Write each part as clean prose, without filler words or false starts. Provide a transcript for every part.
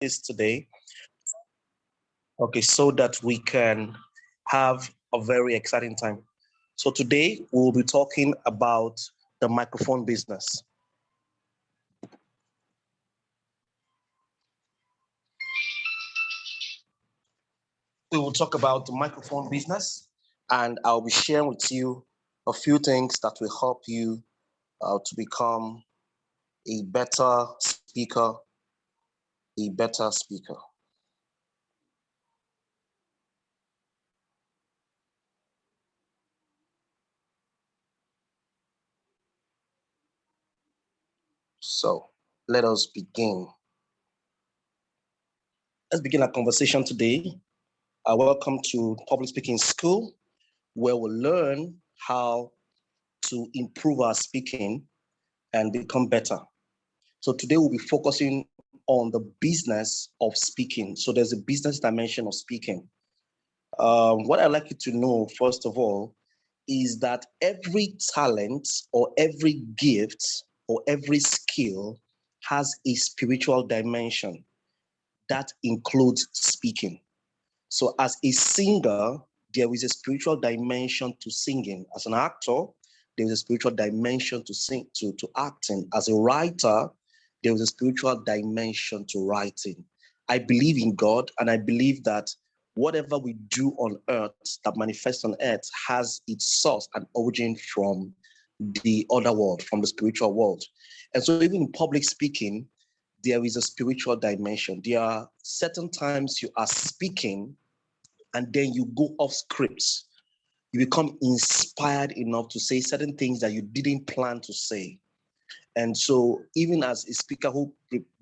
this today. Okay, so that we can have a very exciting time. So today we'll be talking about the microphone business. We will talk about the microphone business, and I'll be sharing with you a few things that will help you to become a better speaker, a better speaker. So let us begin. Let's begin our conversation today. Welcome to Public Speaking School, where we'll learn how to improve our speaking and become better. So today we'll be focusing on the business of speaking. So there's a business dimension of speaking. What I'd like you to know, first of all, is that every talent or every gift or every skill has a spiritual dimension that includes speaking. So as a singer, there is a spiritual dimension to singing. As an actor, there is a spiritual dimension to acting. As a writer, there is a spiritual dimension to writing. I believe in God, and I believe that whatever we do on earth that manifests on earth has its source and origin from the other world, from the spiritual world. And so even in public speaking, there is a spiritual dimension. There are certain times you are speaking and then you go off scripts. You become inspired enough to say certain things that you didn't plan to say. And so even as a speaker who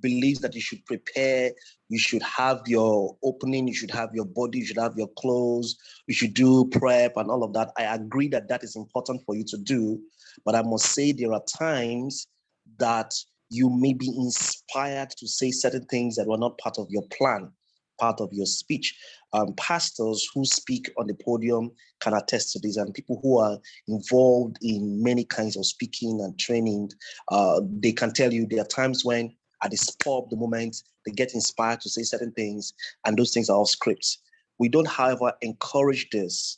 believes that you should prepare, you should have your opening, you should have your body, you should have your clothes, you should do prep and all of that. I agree that that is important for you to do. But I must say there are times that you may be inspired to say certain things that were not part of your plan, part of your speech. Pastors who speak on the podium can attest to this, and people who are involved in many kinds of speaking and training, they can tell you there are times when at the spur of the moment, they get inspired to say certain things, and those things are off scripts. We don't, however, encourage this,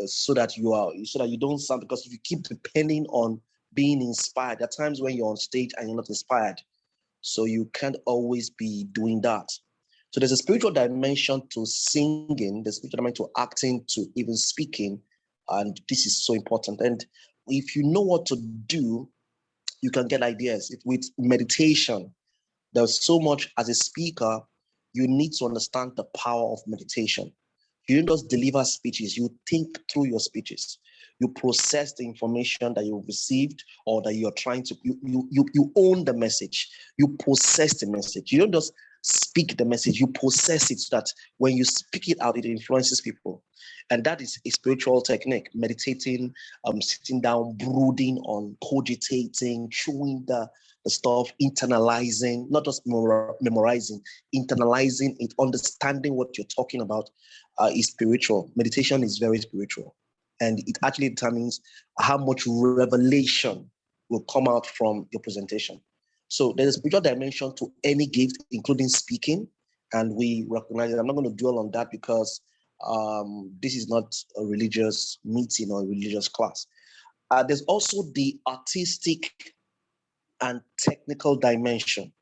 so that you don't sound, because if you keep depending on being inspired, there are times when you're on stage and you're not inspired. So you can't always be doing that. So there's a spiritual dimension to singing, there's a spiritual dimension to acting, to even speaking, and this is so important. And if you know what to do, you can get ideas. With meditation, there's so much as a speaker, you need to understand the power of meditation. You don't just deliver speeches, you think through your speeches. You process the information that you've received or that you're trying to, you own the message, you possess the message. You don't just speak the message, you possess it so that when you speak it out, it influences people. And that is a spiritual technique, meditating, sitting down, brooding on, cogitating, chewing the stuff, internalizing, not just memorizing, internalizing it, understanding what you're talking about is spiritual. Meditation is very spiritual. And it actually determines how much revelation will come out from your presentation. So there's a spiritual dimension to any gift, including speaking. And we recognize it. I'm not going to dwell on that because this is not a religious meeting or a religious class. There's also the artistic and technical dimension.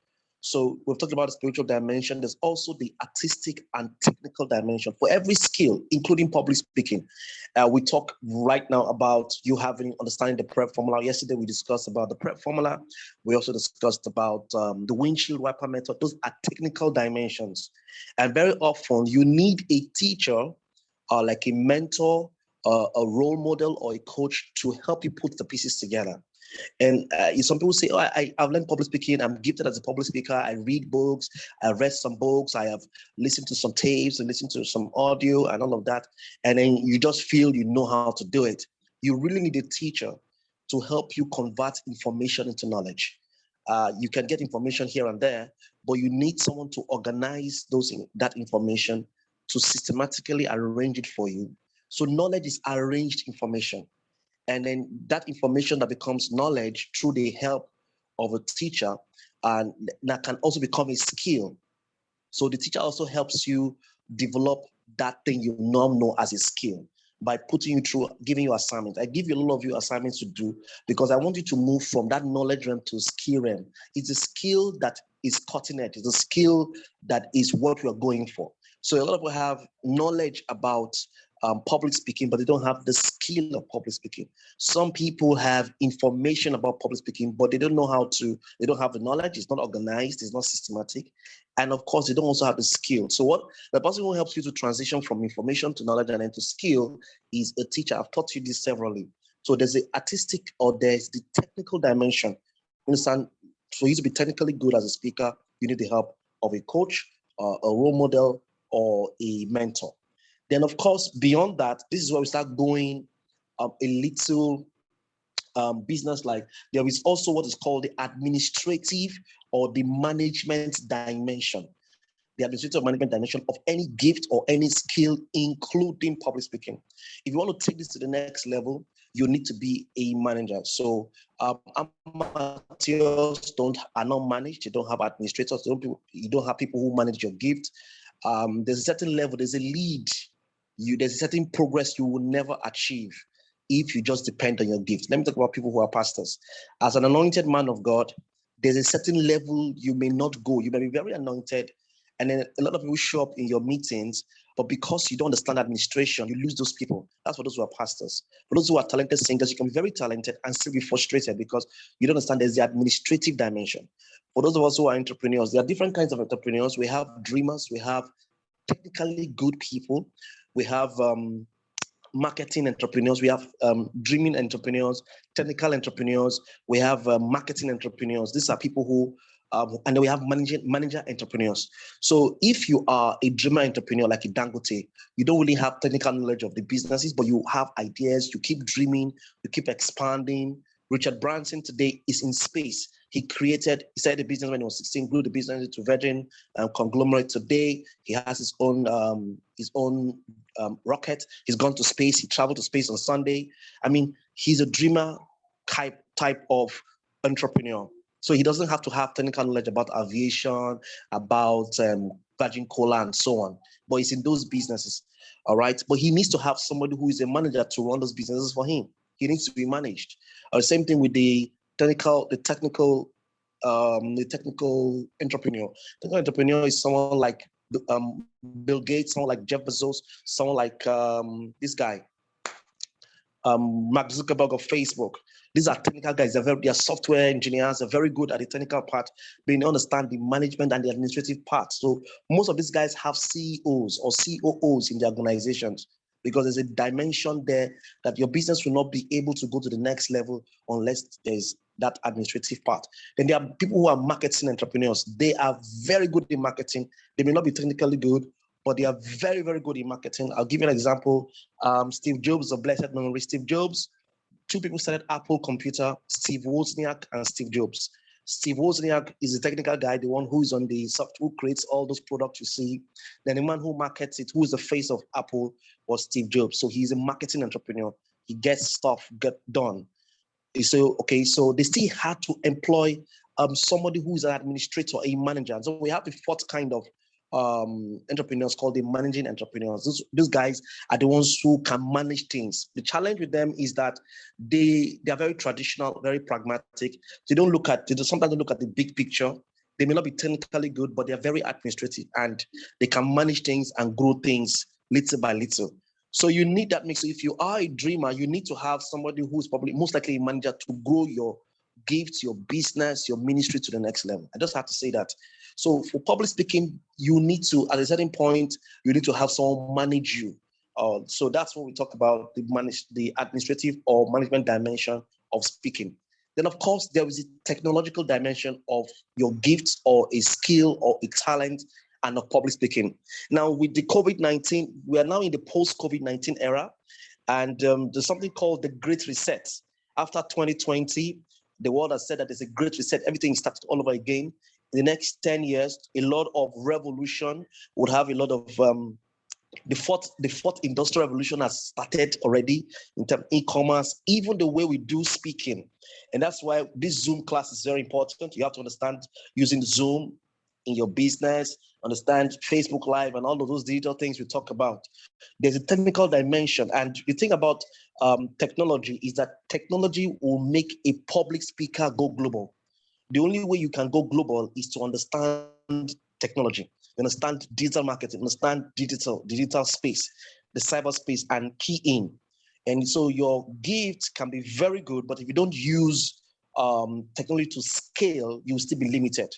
So we've talked about the spiritual dimension. There's also the artistic and technical dimension for every skill, including public speaking. We talk right now about you having understanding the prep formula. Yesterday we discussed about the prep formula. We also discussed about the windshield wiper method. Those are technical dimensions. And very often you need a teacher, like a mentor, a role model, or a coach to help you put the pieces together. And some people say, oh, I've learned public speaking. I'm gifted as a public speaker. I read books. I read some books. I have listened to some tapes and listened to some audio and all of that. And then you just feel you know how to do it. You really need a teacher to help you convert information into knowledge. You can get information here and there, but you need someone to organize that information, to systematically arrange it for you. So knowledge is arranged information. And then that information that becomes knowledge through the help of a teacher, and that can also become a skill. So the teacher also helps you develop that thing you now know as a skill by putting you through, giving you assignments. I give you a lot of you assignments to do because I want you to move from that knowledge realm to skill realm. It's a skill that is cutting edge. It's a skill that is what we are going for. So a lot of people have knowledge about public speaking, but they don't have the skill of public speaking. Some people have information about public speaking, but they don't know how to, they don't have the knowledge, it's not organized, it's not systematic. And of course, they don't also have the skill. So what the person who helps you to transition from information to knowledge and then to skill is a teacher. I've taught you this severally. So there's the artistic or there's the technical dimension. You understand? For you to be technically good as a speaker, you need the help of a coach, a role model, or a mentor. Then, of course, beyond that, this is where we start going a little business like. There is also what is called the administrative or the management dimension. The administrative management dimension of any gift or any skill, including public speaking. If you want to take this to the next level, you need to be a manager. So amateurs are not managed. You don't have administrators. You don't have people who manage your gift. There's a certain level. There's a lead. There's a certain progress you will never achieve if you just depend on your gift. Let me talk about people who are pastors. As an anointed man of God, there's a certain level you may not go. You may be very anointed, and then a lot of people show up in your meetings, but because you don't understand administration, you lose those people. That's for those who are pastors. For those who are talented singers, you can be very talented and still be frustrated because you don't understand there's the administrative dimension. For those of us who are entrepreneurs, there are different kinds of entrepreneurs. We have dreamers, we have technically good people, we have marketing entrepreneurs, we have dreaming entrepreneurs, technical entrepreneurs, we have marketing entrepreneurs. These are people who, and then we have manager entrepreneurs. So if you are a dreamer entrepreneur like a Dangote, you don't really have technical knowledge of the businesses, but you have ideas, you keep dreaming, you keep expanding. Richard Branson today is in space. He started a business when he was 16, grew the business into Virgin conglomerate. Today, he has his own rocket. He's gone to space. He traveled to space on Sunday. I mean, he's a dreamer type of entrepreneur. So he doesn't have to have technical knowledge about aviation, about Virgin Cola, and so on. But he's in those businesses, all right? But he needs to have somebody who is a manager to run those businesses for him. He needs to be managed. Same thing with the technical entrepreneur. Technical entrepreneur is someone like Bill Gates, someone like Jeff Bezos, someone like this guy, Mark Zuckerberg of Facebook. These are technical guys. They are software engineers. They're very good at the technical part, but they understand the management and the administrative part. So most of these guys have CEOs or COOs in their organizations because there's a dimension there that your business will not be able to go to the next level unless there's that administrative part. Then there are people who are marketing entrepreneurs. They are very good in marketing. They may not be technically good, but they are very, very good in marketing. I'll give you an example. Steve Jobs of blessed memory. Steve Jobs, two people started Apple Computer, Steve Wozniak and Steve Jobs. Steve Wozniak is the technical guy, the one who is on the software, who creates all those products you see. Then the man who markets it, who is the face of Apple, was Steve Jobs. So he's a marketing entrepreneur. He gets stuff get done. So, okay, so they still had to employ somebody who's an administrator, a manager. And so we have the fourth kind of entrepreneurs called the managing entrepreneurs. These guys are the ones who can manage things. The challenge with them is that they are very traditional, very pragmatic. They sometimes don't look at the big picture. They may not be technically good, but they are very administrative and they can manage things and grow things little by little. So you need that mix. So if you are a dreamer, you need to have somebody who's probably most likely a manager to grow your gifts, your business, your ministry to the next level. I just have to say that. So for public speaking, you need to, at a certain point, you need to have someone manage you. So that's what we talk about, the administrative or management dimension of speaking. Then, of course, there is a technological dimension of your gifts or a skill or a talent and of public speaking. Now, with the COVID-19, we are now in the post-COVID-19 era, and there's something called the Great Reset. After 2020, the world has said that there's a great reset. Everything starts all over again. In the next 10 years, a lot of revolution would have a lot of the fourth industrial revolution has started already in terms of e-commerce, even the way we do speaking. And that's why this Zoom class is very important. You have to understand using Zoom in your business, understand Facebook Live and all of those digital things we talk about. There's a technical dimension. And the thing about technology is that technology will make a public speaker go global. The only way you can go global is to understand technology, understand digital marketing, understand digital space, the cyberspace, and key in. And so your gift can be very good, but if you don't use technology to scale, you will still be limited.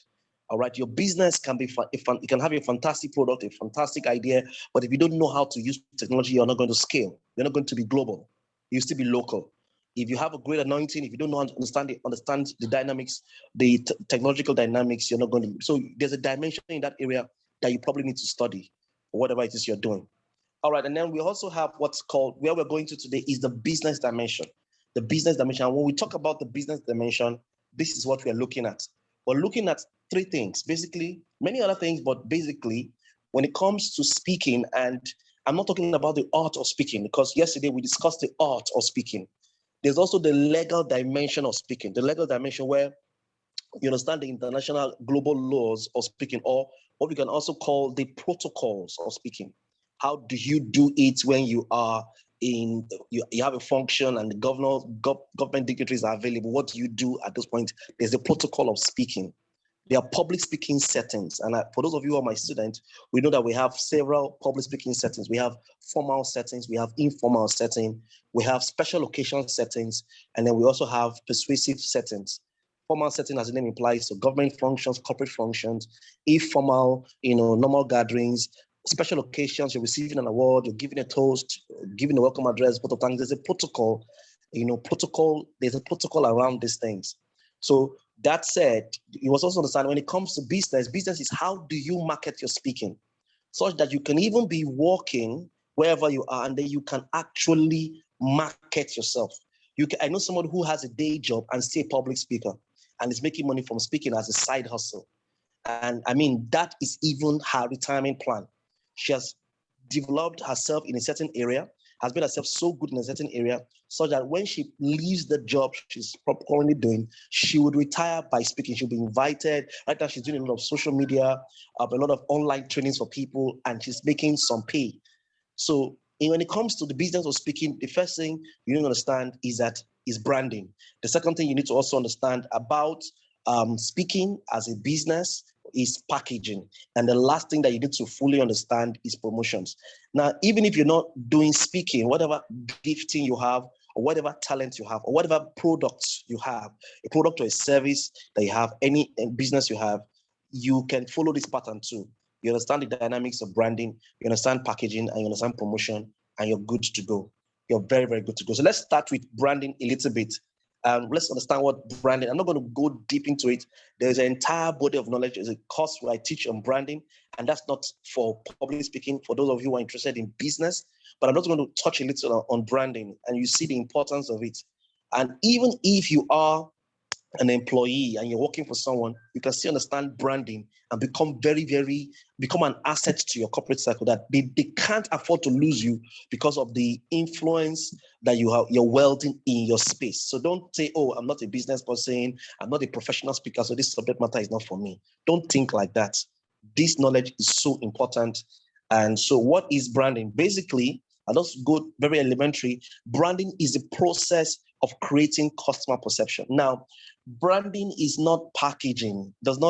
All right, your business can be you can have a fantastic product, a fantastic idea, but if you don't know how to use technology, you're not going to scale. You're not going to be global. You'll still be local. If you have a great anointing, if you don't know how to understand the dynamics, the technological dynamics, you're not going to. So there's a dimension in that area that you probably need to study, or whatever it is you're doing. All right, and then we also have what's called, where we're going to today is the business dimension. The business dimension. And when we talk about the business dimension, this is what we're looking at. We're looking at three things, basically, many other things, but basically, when it comes to speaking, and I'm not talking about the art of speaking, because yesterday we discussed the art of speaking. There's also the legal dimension of speaking, the legal dimension where you understand the international global laws of speaking, or what we can also call the protocols of speaking. How do you do it when you are in, you have a function and the government dignitaries are available? What do you do at this point? There's a protocol of speaking. There are public speaking settings. And for those of you who are my students, we know that we have several public speaking settings. We have formal settings, we have informal settings, we have special occasion settings, and then we also have persuasive settings. Formal setting, as the name implies, so government functions, corporate functions. Informal, normal gatherings. Special occasions, you're receiving an award, you're giving a toast, giving a welcome address, both of times. There's a protocol, there's a protocol around these things. So that said, you must also understand when it comes to business, business is how do you market your speaking such that you can even be working wherever you are and then you can actually market yourself. I know someone who has a day job and still a public speaker and is making money from speaking as a side hustle. And I mean, that is even her retirement plan. She has developed herself in a certain area, has made herself so good in a certain area, so that when she leaves the job she's currently doing, she would retire by speaking. She'll be invited. Right now, she's doing a lot of social media, a lot of online trainings for people, and she's making some pay. So when it comes to the business of speaking, the first thing you need to understand is branding. The second thing you need to also understand about speaking as a business is packaging. And the last thing that you need to fully understand is promotions. Now, even if you're not doing speaking, whatever gifting you have, or whatever talent you have, or whatever products you have, a product or a service that you have, any business you have, you can follow this pattern too. You understand the dynamics of branding, you understand packaging, and you understand promotion, and you're good to go. You're very, very good to go. So let's start with branding a little bit. Let's understand what branding. I'm not going to go deep into it. There's an entire body of knowledge. There's a course where I teach on branding, and that's not for public speaking, for those of you who are interested in business, but I'm not going to touch a little on branding, and you see the importance of it. And even if you are an employee and you're working for someone, you can still understand branding and become become an asset to your corporate circle, that they can't afford to lose you because of the influence that you're wielding in your space. So don't say, oh, I'm not a business person, I'm not a professional speaker, so this subject matter is not for me. Don't think like that. This knowledge is so important. And so what is branding? Basically, I'll just go very elementary. Branding is the process of creating customer perception. Now, branding is not packaging, it's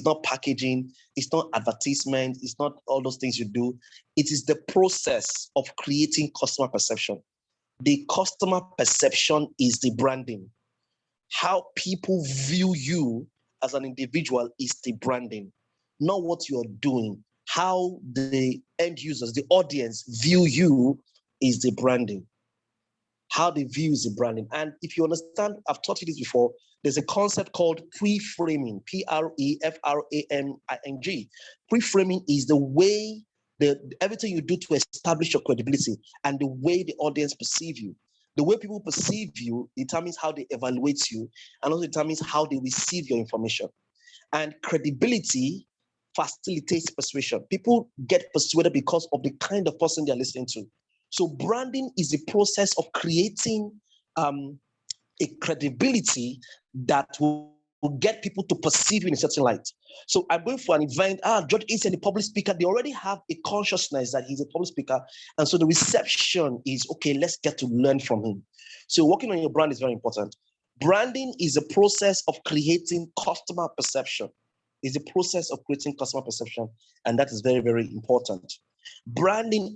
not packaging, it's not advertisement, it's not all those things you do. It is the process of creating customer perception. The customer perception is the branding. How people view you as an individual is the branding, not what you're doing. How the end users, the audience view you is the branding. How they view is the branding. And if you understand, I've taught you this before, there's a concept called pre-framing, Preframing. Pre-framing is the way, everything you do to establish your credibility and the way the audience perceive you. The way people perceive you determines how they evaluate you and also determines how they receive your information. And credibility facilitates persuasion. People get persuaded because of the kind of person they're listening to. So branding is the process of creating a credibility that will get people to perceive you in a certain light. So I'm going for an event. George is a public speaker. They already have a consciousness that he's a public speaker. And so the reception is, okay, let's get to learn from him. So working on your brand is very important. Branding is a process of creating customer perception. It's a process of creating customer perception. And that is very, very important. Branding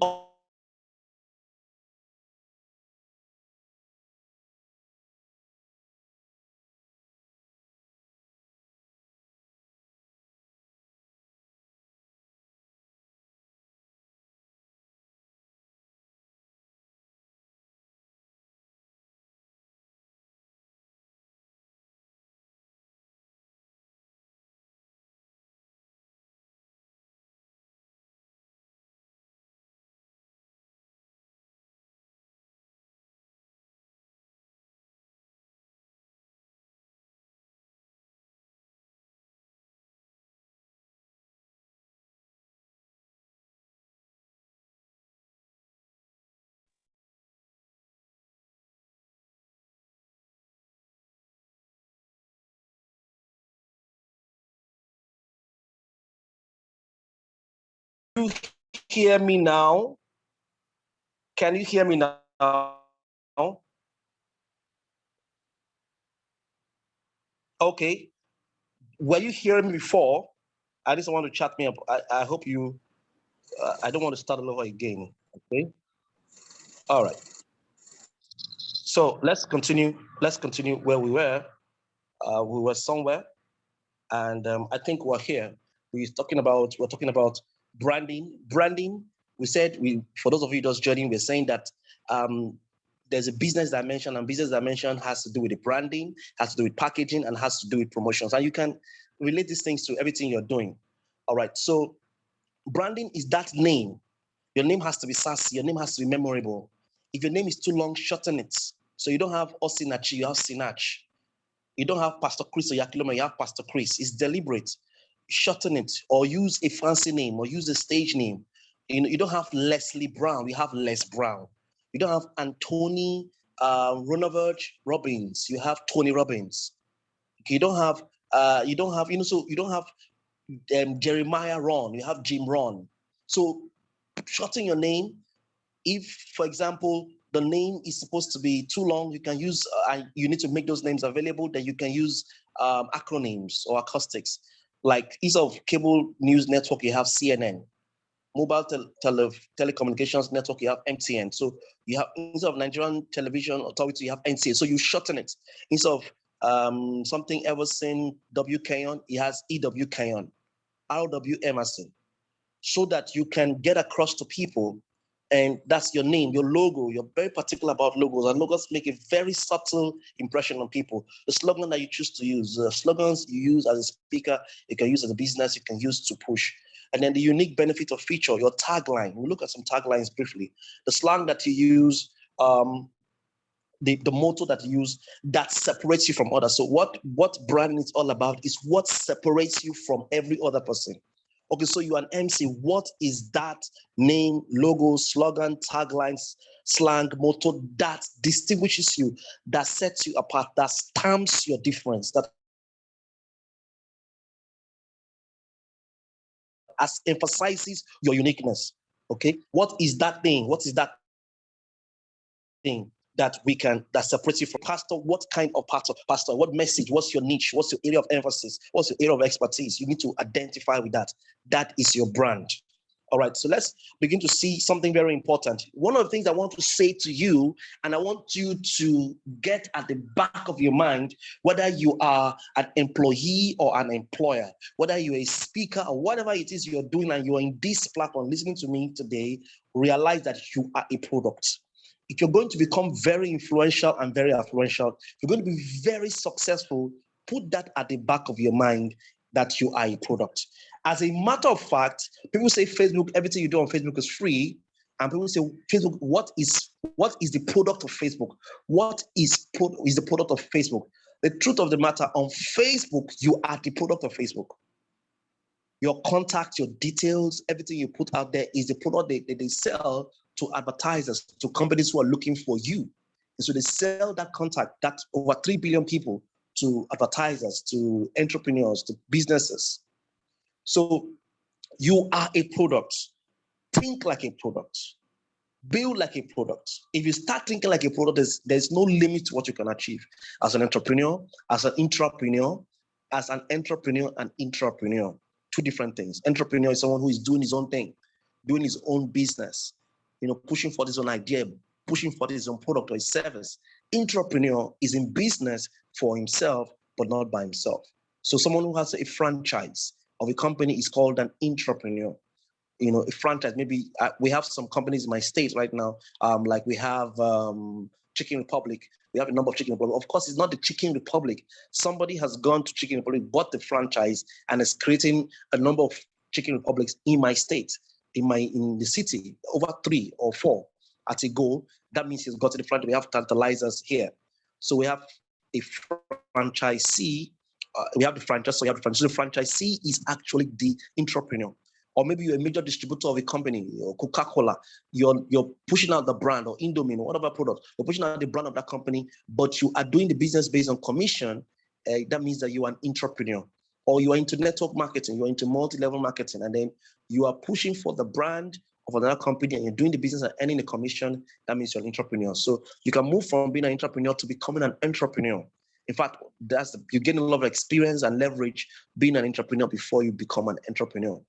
you hear me now? Can you hear me now? Okay. Were you hearing me before? I just want to chat me up. I hope you, I don't want to start all over again. Okay. All right. So let's continue. Let's continue where we were. We were somewhere, and I think we're here. We're talking about branding. Branding. We said for those of you just joining, we're saying that there's a business dimension, and business dimension has to do with the branding, has to do with packaging, and has to do with promotions. And you can relate these things to everything you're doing. All right. So branding is that name. Your name has to be sassy. Your name has to be memorable. If your name is too long, shorten it. So you don't have Osinachi, you have Sinach. You don't have Pastor Chris or Yakiloma, you have Pastor Chris. It's deliberate. Shorten it or use a fancy name or use a stage name. You don't have Leslie Brown, you have Les Brown. You don't have Anthony Ronovich Robbins, you have Tony Robbins. You don't have, so you don't have Jeremiah Ron, you have Jim Ron. So shorten your name. If, for example, the name is supposed to be too long, you can use, you need to make those names available, then you can use acronyms or acoustics. Like instead of cable news network, you have CNN. Mobile telecommunications network, you have MTN. So you have, instead of Nigerian Television Authority, you have NCA. So you shorten it. Instead of something Everson WKon, it has EWKon, RW Emerson, so that you can get across to people. And that's your name, your logo. You're very particular about logos, and logos make a very subtle impression on people. The slogan that you choose to use, the slogans you use as a speaker, you can use as a business, you can use to push. And then the unique benefit of feature, your tagline. We'll look at some taglines briefly. The slang that you use, the motto that you use that separates you from others. So what branding is all about is what separates you from every other person. Okay, so you're an MC. What is that name, logo, slogan, taglines, slang, motto that distinguishes you, that sets you apart, that stamps your difference, that as emphasizes your uniqueness? Okay, what is that thing? What is that thing that separates you from pastor? What kind of pastor? What message? What's your niche? What's your area of emphasis? What's your area of expertise? You need to identify with that. That is your brand. All right, so let's begin to see something very important. One of the things I want to say to you, and I want you to get at the back of your mind, whether you are an employee or an employer, whether you're a speaker or whatever it is you're doing, and you're in this platform listening to me today, realize that you are a product. If you're going to become very influential and very affluential, if you're going to be very successful, put that at the back of your mind, that you are a product. As a matter of fact, people say Facebook, everything you do on Facebook is free. And people say, Facebook, what is the product of Facebook? What is the product of Facebook? The truth of the matter, on Facebook, you are the product of Facebook. Your contact, your details, everything you put out there is the product they sell to advertisers, to companies who are looking for you. And so they sell that contact, that over 3 billion people, to advertisers, to entrepreneurs, to businesses. So you are a product. Think like a product. Build like a product. If you start thinking like a product, there's no limit to what you can achieve as an entrepreneur, as an intrapreneur, as an entrepreneur and intrapreneur. Two different things. Entrepreneur is someone who is doing his own thing, doing his own business, pushing for his own idea, pushing for his own product or his service. Intrapreneur is in business for himself, but not by himself. So someone who has a franchise of a company is called an intrapreneur. A franchise, maybe we have some companies in my state right now, like we have Chicken Republic. We have a number of Chicken Republic. Of course, it's not the Chicken Republic. Somebody has gone to Chicken Republic, bought the franchise, and is creating a number of Chicken Republics in my state, in the city, over 3 or 4 at a go. That means he's got to the franchise. We have tantalizers here. So we have a franchisee. We have the franchise. So we have the franchisee. The franchisee is actually the entrepreneur. Or maybe you're a major distributor of a company, or Coca-Cola, you're pushing out the brand, or Indomie, or whatever product, you're pushing out the brand of that company, but you are doing the business based on commission. That means that you are an entrepreneur. Or you are into network marketing, you're into multi-level marketing, and then you are pushing for the brand of another company and you're doing the business and earning a commission. That means you're an entrepreneur. So you can move from being an entrepreneur to becoming an entrepreneur. In fact, you're getting a lot of experience and leverage being an entrepreneur before you become an entrepreneur.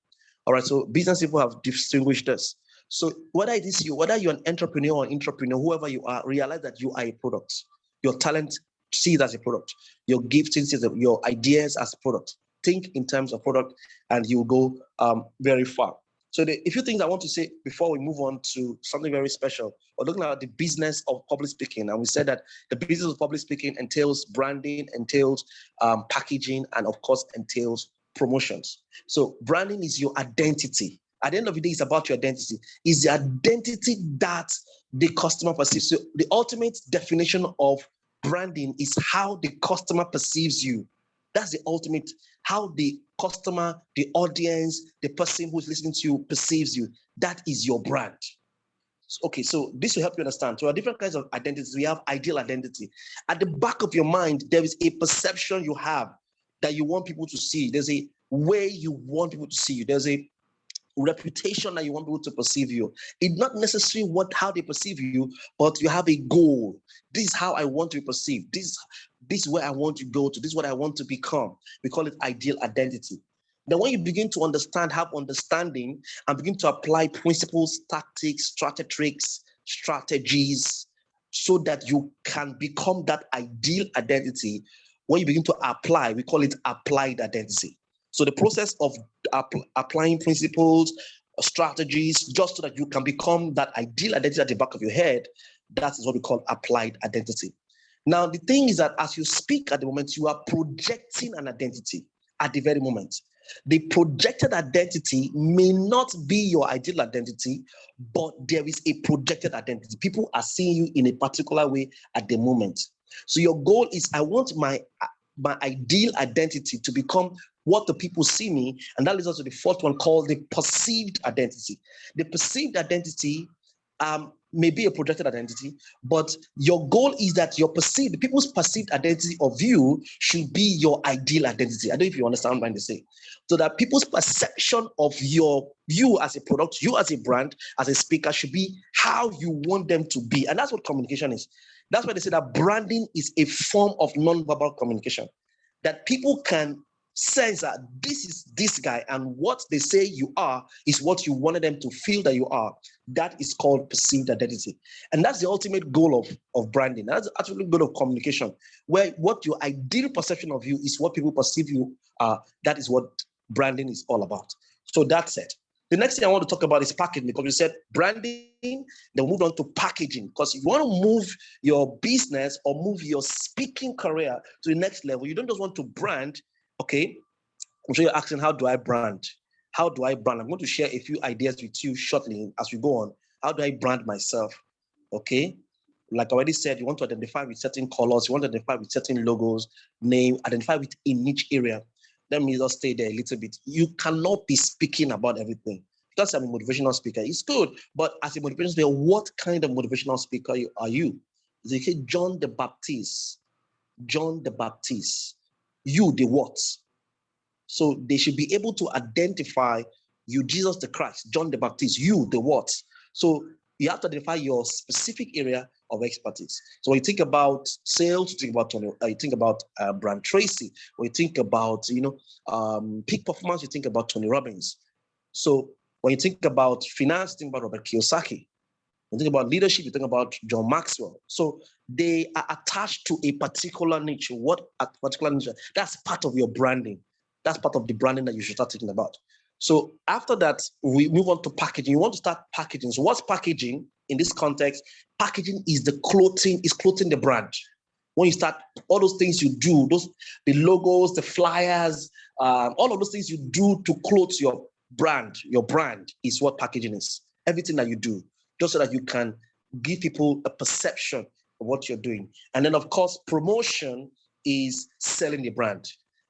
All right, so business people have distinguished this. So whether you're an entrepreneur or intrapreneur, whoever you are, realize that you are a product. Your talent, see it as a product. Your gifting, see your ideas as a product. Think in terms of product and you'll go very far. So a few things I want to say before we move on to something very special. We're looking at the business of public speaking. And we said that the business of public speaking entails branding, entails packaging, and of course entails promotions. So branding is your identity. At the end of the day, it's about your identity. It's the identity that the customer perceives. So the ultimate definition of branding is how the customer perceives you. That's the ultimate, how the customer, the audience, the person who's listening to you perceives you. That is your brand. Okay, so this will help you understand. So there are different kinds of identities. We have ideal identity. At the back of your mind, there is a perception you have that you want people to see. There's a way you want people to see you. There's a reputation that you want people to perceive you. It's not necessarily how they perceive you, but you have a goal. This is how I want to be perceived. This is where I want to go to. This is what I want to become. We call it ideal identity. Then when you begin to have understanding and begin to apply principles, tactics, strategies, so that you can become that ideal identity, when you begin to apply, we call it applied identity. So the process of applying principles, strategies, just so that you can become that ideal identity at the back of your head, that is what we call applied identity. Now, the thing is that as you speak at the moment, you are projecting an identity at the very moment. The projected identity may not be your ideal identity, but there is a projected identity. People are seeing you in a particular way at the moment. So your goal is, I want my ideal identity to become what the people see me. And that leads us to the fourth one, called the perceived identity. The perceived identity may be a projected identity, but your goal is that the people's perceived identity of you should be your ideal identity. I don't know if you understand what I'm trying to say. So that people's perception of you as a product, you as a brand, as a speaker, should be how you want them to be. And that's what communication is. That's why they say that branding is a form of non-verbal communication, that people can sense that this is this guy, and what they say you are is what you wanted them to feel that you are. That is called perceived identity. And that's the ultimate goal of branding. That's the ultimate goal of communication, where what your ideal perception of you is what people perceive you are. That is what branding is all about. So that's it. The next thing I want to talk about is packaging, because we said branding, then we'll move on to packaging. Because if you want to move your business or move your speaking career to the next level, you don't just want to brand. Okay, I'm sure you're asking, how do I brand? How do I brand? I'm going to share a few ideas with you shortly as we go on. How do I brand myself? Okay, like I already said, you want to identify with certain colors, you want to identify with certain logos, name, identify with a niche area. Let me just stay there a little bit. You cannot be speaking about everything. Because I'm a motivational speaker, it's good. But as a motivational speaker, what kind of motivational speaker are you? Is it John the Baptist? John the Baptist. You, the what? So they should be able to identify you, Jesus the Christ, John the Baptist, you, the what? So you have to identify your specific area of expertise. So when you think about sales, you think about Tony, you think about Brian Tracy. When you think about peak performance, you think about Tony Robbins. So when you think about finance, you think about Robert Kiyosaki. When you think about leadership, you think about John Maxwell. So they are attached to a particular niche. What a particular niche? That's part of your branding. That's part of the branding that you should start thinking about. So after that, we move on to packaging. You want to start packaging. So what's packaging in this context? Packaging is the clothing, is clothing the brand. When you start, all those things you do, the logos, the flyers, all of those things you do to clothe your brand is what packaging is. Everything that you do, just so that you can give people a perception of what you're doing. And then, of course, promotion is selling the brand.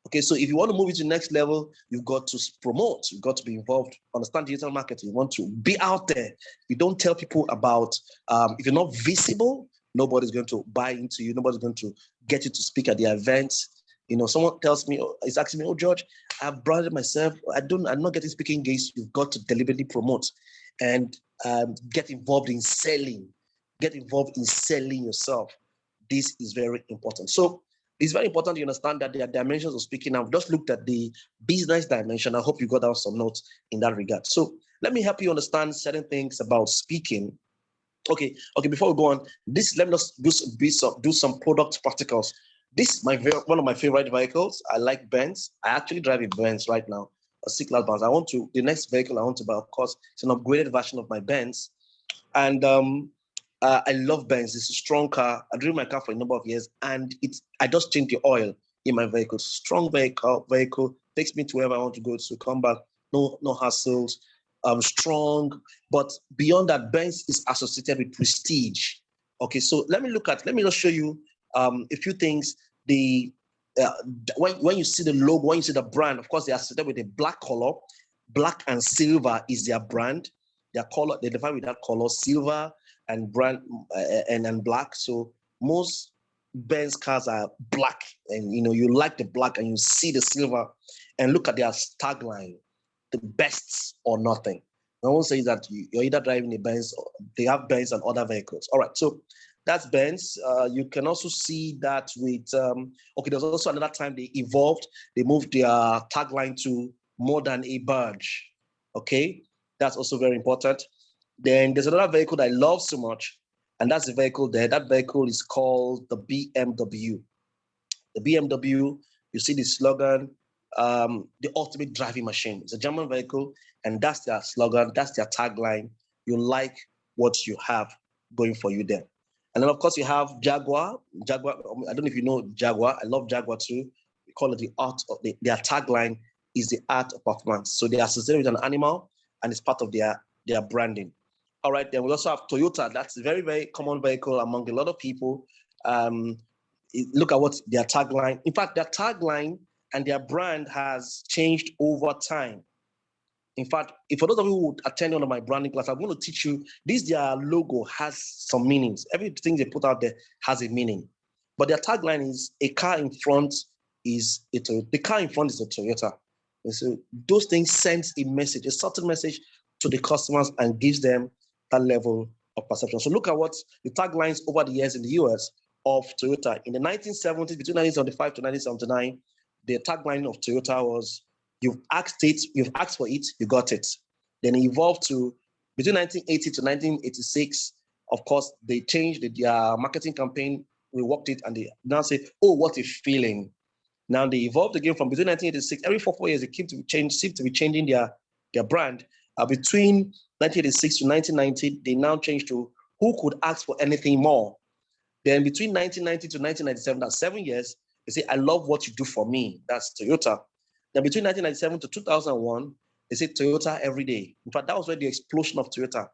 Okay, so if you want to move it to the next level, you've got to promote, you've got to be involved, understand digital marketing, you want to be out there. You don't tell people about, if you're not visible, nobody's going to buy into you, nobody's going to get you to speak at the events. Someone tells me, is asking me, oh, George, I've branded myself, I'm not getting speaking gigs. You've got to deliberately promote and get involved in selling. Get involved in selling yourself. This is very important. So it's very important you understand that there are dimensions of speaking. I've just looked at the business dimension. I hope you got down some notes in that regard. So let me help you understand certain things about speaking. Okay. Before we go on, let me just do some product practicals. This is one of my favorite vehicles. I like Benz. I actually drive a Benz right now, a C-Class Benz. The next vehicle I want to buy, of course, it's an upgraded version of my Benz. And I love Benz. It's a strong car. I drove my car for a number of years, and I just changed the oil in my vehicle. Strong vehicle takes me to wherever I want to go to come back. No hassles. Strong, but beyond that, Benz is associated with prestige. Okay, so let me just show you a few things. When you see the logo, when you see the brand, of course, they are associated with a black color. Black and silver is their brand. Their color, they define with that color, silver and brand and black. So most Benz cars are black, and you like the black and you see the silver, and look at their tagline, the best or nothing. No one says that you're either driving a Benz, or they have Benz and other vehicles. All right, so that's Benz. You can also see that with, there's also another time they evolved. They moved their tagline to more than a badge. Okay, that's also very important. Then there's another vehicle that I love so much, and that's the vehicle there. That vehicle is called the BMW. The BMW, you see the slogan, the ultimate driving machine. It's a German vehicle, and that's their slogan, that's their tagline. You like what you have going for you there. And then, of course, you have Jaguar. I don't know if you know Jaguar. I love Jaguar too. We call it the art of their tagline is the art of performance. So they are associated with an animal, and it's part of their branding. All right, then we also have Toyota. That's a very, very common vehicle among a lot of people. Look at what their tagline. In fact, their tagline and their brand has changed over time. In fact, for those of you who attend one of my branding classes, I'm going to teach you their logo has some meanings. Everything they put out there has a meaning. But their tagline is a car in front is a Toyota. The car in front is a Toyota. And so those things send a message, a subtle message to the customers and gives them that level of perception. So look at what the taglines over the years in the US of Toyota. In the 1970s, between 1975 to 1979, the tagline of Toyota was, you've asked for it, you got it. Then it evolved to, between 1980 to 1986, of course, they changed their marketing campaign. We worked it, and they now say, oh, what a feeling. Now they evolved again from between 1986, every 4 years, they seem to be changing their brand. Between 1986 to 1990, they now changed to who could ask for anything more. Then between 1990 to 1997, that's 7 years, they say, I love what you do for me. That's Toyota. Then between 1997 to 2001, they say Toyota every day. In fact, that was where the explosion of Toyota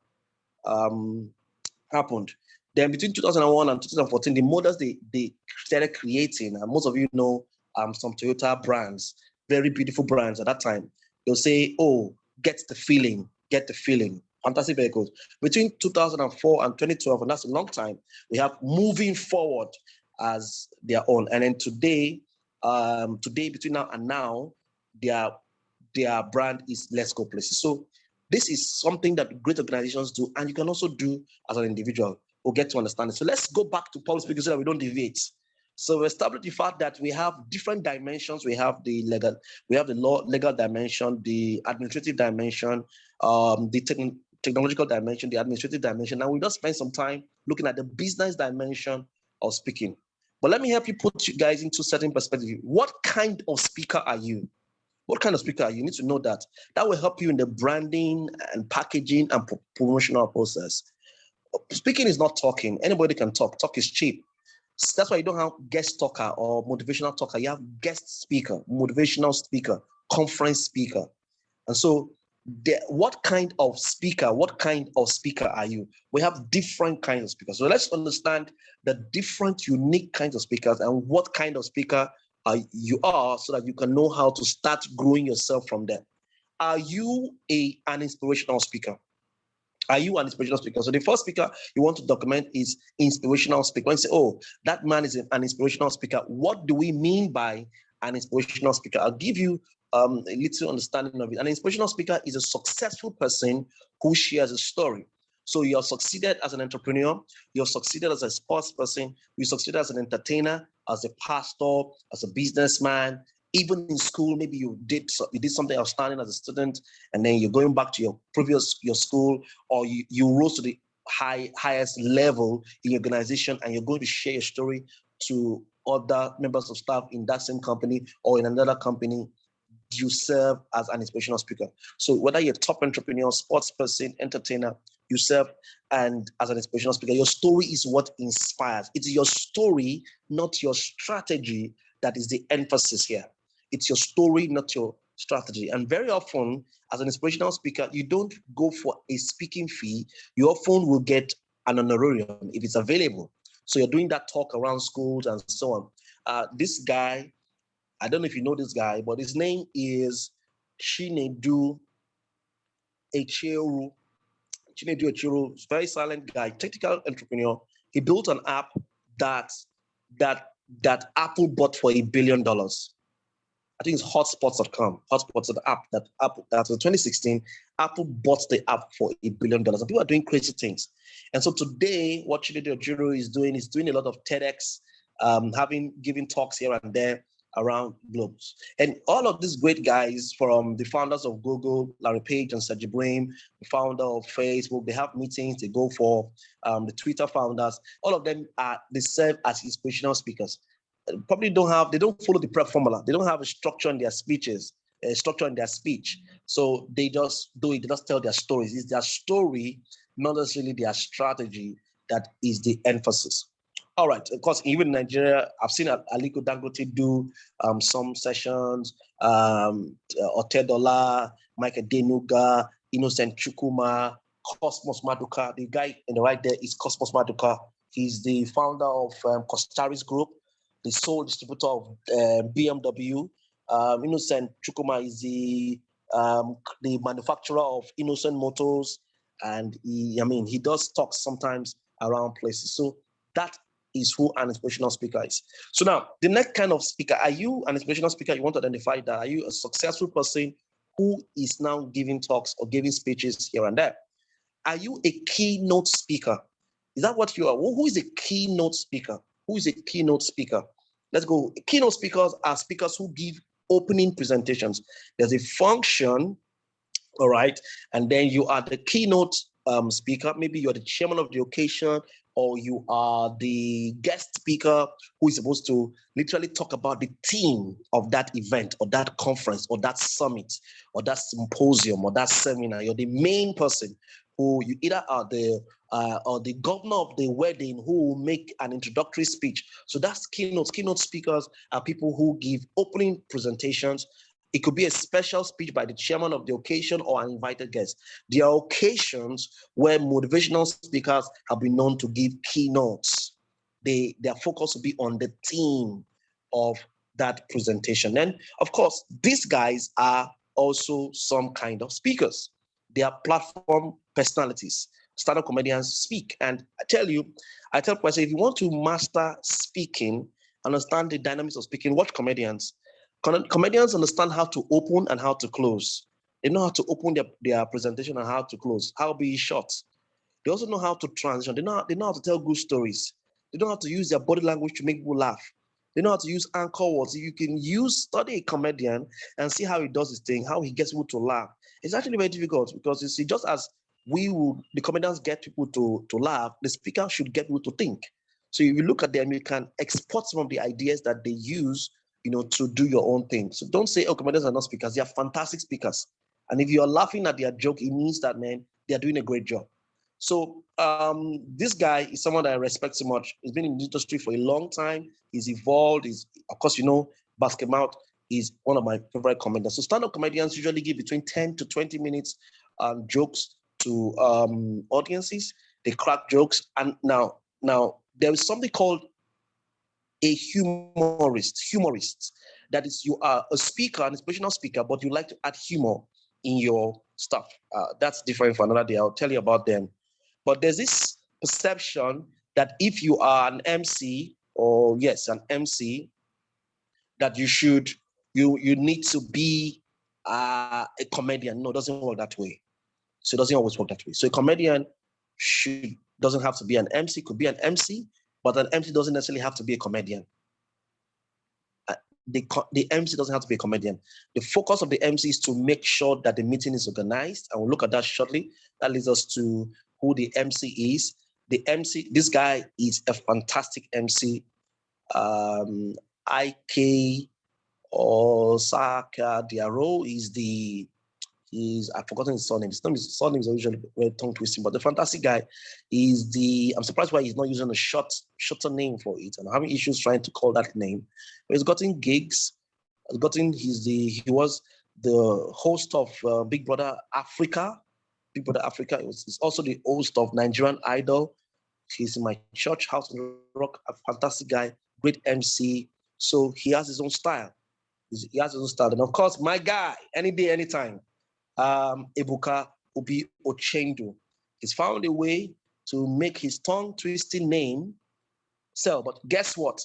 happened. Then between 2001 and 2014, the models they started creating, and most of you know some Toyota brands, very beautiful brands at that time. They'll say, oh, get the feeling. Fantastic vehicles. Between 2004 and 2012, and that's a long time, we have moving forward. as their own. And then today, between now and now, their brand is Let's Go Places. So this is something that great organizations do, and you can also do as an individual. We'll get to understand it. So let's go back to public speaking so that we don't deviate. So we established the fact that we have different dimensions. We have the legal dimension, the administrative dimension, the technological dimension, the administrative dimension. And we just spend some time looking at the business dimension of speaking. But let me help you put you guys into certain perspective. What kind of speaker are you? What kind of speaker are you? You need to know that. That will help you in the branding and packaging and promotional process. Speaking is not talking. Anybody can talk. Talk is cheap. That's why you don't have guest talker or motivational talker. You have guest speaker, motivational speaker, conference speaker. And so what kind of speaker are you? We have different kinds of speakers. So let's understand the different unique kinds of speakers and what kind of speaker you are so that you can know how to start growing yourself from there. Are you an inspirational speaker? Are you an inspirational speaker? So the first speaker you want to document is inspirational speaker. When you say, oh, that man is an inspirational speaker, what do we mean by an inspirational speaker? I'll give you a little understanding of it. An inspirational speaker is a successful person who shares a story. So you have succeeded as an entrepreneur, you have succeeded as a sports person, you succeeded as an entertainer, as a pastor, as a businessman. Even in school, maybe you did something outstanding as a student, and then you're going back to your school, or you rose to the highest level in your organization, and you're going to share your story to other members of staff in that same company or in another company. You serve as an inspirational speaker. So whether you're a top entrepreneur, sports person, entertainer, you serve and as an inspirational speaker. Your story is what inspires. It's your story, not your strategy, that is the emphasis here. It's your story, not your strategy. And very often, as an inspirational speaker, you don't go for a speaking fee. You often will get an honorarium if it's available. So you're doing that talk around schools and so on. This guy, I don't know if you know this guy, but his name is Chinedu Echeru. Chinedu Echeru, very silent guy, technical entrepreneur. He built an app that Apple bought for $1 billion. I think it's hotspots.com. Hotspots is the app that in 2016, Apple bought the app for $1 billion. And people are doing crazy things. And so today, what Chinedu Echeru is doing a lot of TEDx, giving talks here and there around globes. And all of these great guys, from the founders of Google, Larry Page and Sergey Brin, the founder of Facebook, they have meetings, they go for the Twitter founders. All of them they serve as inspirational speakers. They don't follow the prep formula. They don't have a structure in their speeches, So they just do it, they just tell their stories. It's their story, not necessarily their strategy, that is the emphasis. All right, of course, even in Nigeria, I've seen Aliko Dangote do some sessions, Otedola, Michael Denuga, Innocent Chukwuma, Cosmos Maduka. The guy in the right there is Cosmos Maduka. He's the founder of Costaris Group, the sole distributor of BMW. Innocent Chukwuma is the manufacturer of Innocent Motors, and he does talks sometimes around places. So that is who an inspirational speaker is. So now, the next kind of speaker, are you an inspirational speaker? You want to identify that. Are you a successful person who is now giving talks or giving speeches here and there? Are you a keynote speaker? Is that what you are? Who is a keynote speaker? Who is a keynote speaker? Let's go. Keynote speakers are speakers who give opening presentations. There's a function, all right? And then you are the keynote speaker. Maybe you're the chairman of the occasion, or you are the guest speaker who is supposed to literally talk about the theme of that event or that conference or that summit or that symposium or that seminar. You're the main person who you either are or the governor of the wedding who will make an introductory speech. So that's keynotes. Keynote speakers are people who give opening presentations. It could be a special speech by the chairman of the occasion or an invited guest. There are occasions where motivational speakers have been known to give keynotes. Their focus will be on the theme of that presentation. And of course, these guys are also some kind of speakers. They are platform personalities. stand-up comedians speak. And I tell people, I say, if you want to master speaking, understand the dynamics of speaking, watch comedians. Comedians understand how to open and how to close. They know how to open their presentation and how to close, how be short. They also know how to transition. They know how to tell good stories. They know how to use their body language to make people laugh. They know how to use anchor words. If you can study a comedian and see how he does his thing, how he gets people to laugh. It's actually very difficult because you see, just as the comedians get people to laugh, the speaker should get people to think. So if you look at them, you can export some of the ideas that they use, to do your own thing. So don't say, oh, comedians are not speakers. They are fantastic speakers. And if you're laughing at their joke, it means that, man, they're doing a great job. So this guy is someone that I respect so much. He's been in the industry for a long time. He's evolved. Of course, Basket Mouth is one of my favorite comedians. So stand-up comedians usually give between 10 to 20 minutes jokes to audiences. They crack jokes. And now there is something called a humorist. That is, you are a speaker, an inspirational speaker, but you like to add humor in your stuff. That's different for another day. I'll tell you about them. But there's this perception that if you are an MC, an MC, that you need to be a comedian. No, it doesn't work that way. So it doesn't always work that way. So a comedian doesn't have to be an MC, could be an MC, but an MC doesn't necessarily have to be a comedian. The MC doesn't have to be a comedian. The focus of the MC is to make sure that the meeting is organized, and we'll look at that shortly. That leads us to who the MC is. The MC, this guy is a fantastic MC. IK Osaka Diaro I've forgotten his surname. His surname is usually very tongue twisting, but the fantastic guy I'm surprised why he's not using a shorter name for it. I'm having issues trying to call that name. But he's gotten gigs. He was the host of Big Brother Africa. He's also the host of Nigerian Idol. He's in my church, House on Rock, a fantastic guy, great MC. So he has his own style. And of course, my guy, any day, anytime, Ebuka Obi Ochendo. He's found a way to make his tongue-twisting name sell. But guess what?